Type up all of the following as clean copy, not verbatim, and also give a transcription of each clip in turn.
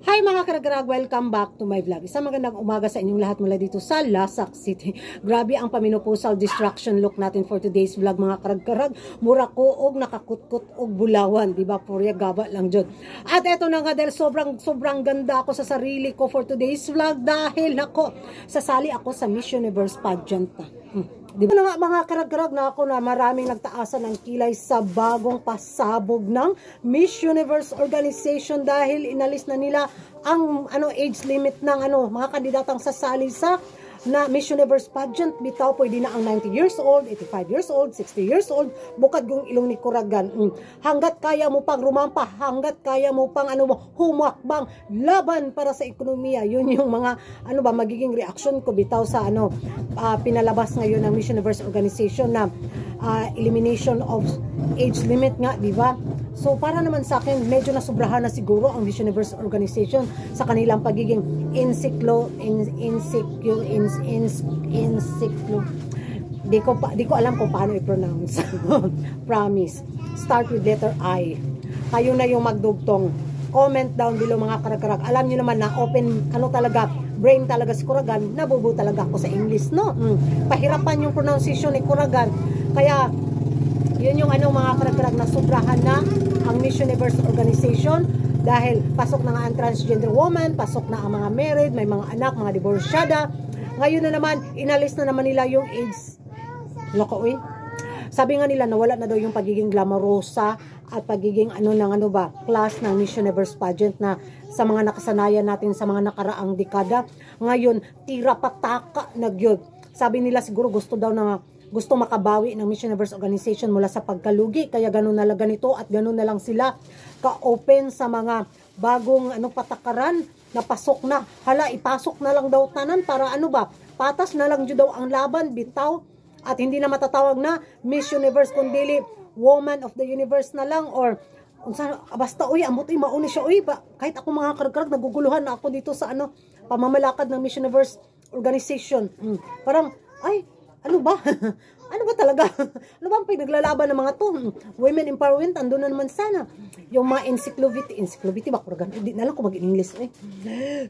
Hi mga karagrag, welcome back to my vlog. Isang magandang umaga sa inyong lahat mula dito sa Lasak City. Grabe ang pamenopausal distraction look natin for today's vlog mga karagrag. Mura ko og nakakutkot og bulawan, di ba? Purya gaba lang jud. At eto na nga dahil sobrang ganda ako sa sarili ko for today's vlog dahil nako, sasali ako sa Miss Universe pageant. Di ba nga mga karag-karag na ako na maraming nagtaasan ng kilay sa bagong pasabog ng Miss Universe organization dahil inalis na nila ang age limit ng mga kandidatang sasali sa Miss Universe pageant. Bitaw pwede na ang 90 years old, 85 years old, 60 years old, bukad yung ilong ni Kuragan. Hanggat kaya mo pang rumampa, hanggat kaya mo pang humakbang laban para sa ekonomiya. Yun yung mga magiging reaction ko bitaw sa pinalabas ngayon ng Miss Universe organization na elimination of age limit nga, di ba? So para naman sa akin, medyo nasubrahan na siguro ang Miss Universe organization sa kanilang pagiging di ko alam kung paano i-pronounce. Promise. Start with letter I. Kayo na yung magdugtong. Comment down below mga karag-karag. Alam niyo naman na open, brain talaga si Kuragan, nabubu talaga ako sa English, no? Pahirapan yung pronunciation ni Kuragan. Kaya yun yung mga karag-karag na sobrahan na ang Miss Universe organization dahil pasok na nga ang transgender woman, pasok na ang mga married, may mga anak, mga divorsyada. Ngayon na naman, inalis na naman nila yung age. Loko, sabi nga nila nawala na daw yung pagiging glamorosa at pagiging class ng Miss Universe pageant na sa mga nakasanayan natin sa mga nakaraang dekada. Ngayon, tira pataka na gyud. Sabi nila siguro gusto makabawi ng Miss Universe organization mula sa pagkalugi. Kaya ganun na lang ganito at ganun na lang sila ka-open sa mga bagong patakaran na pasok na. Hala, ipasok na lang daw tanan para patas na lang daw ang laban, bitaw. At hindi na matatawag na Miss Universe kundi Woman of the Universe na lang or basta ambot mauni siya kahit ako mga karag-karag naguguluhan na ako dito sa pamamalakad ng Miss Universe organization. Parang ano ba talaga? Ano ba ang pinaglalaban ng mga to? Women empowerment, ando na naman sana. Yung mga encyclopedia ba? Hindi na lang kung mag-English.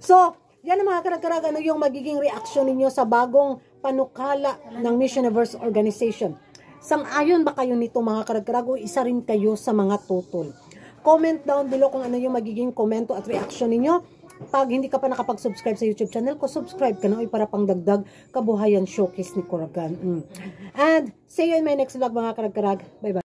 So, yan ang mga karag-karag, yung magiging reaction ninyo sa bagong panukala ng Miss Universe organization. Sang-ayon ba kayo nito mga karag-karag o isa rin kayo sa mga tutol? Comment down below kung ano yung magiging komento at reaction ninyo. Pag hindi ka pa nakapag-subscribe sa YouTube channel ko, subscribe ka na para pang dagdag kabuhayan showcase ni Kuragan. And see you in my next vlog mga karag-karag. Bye-bye.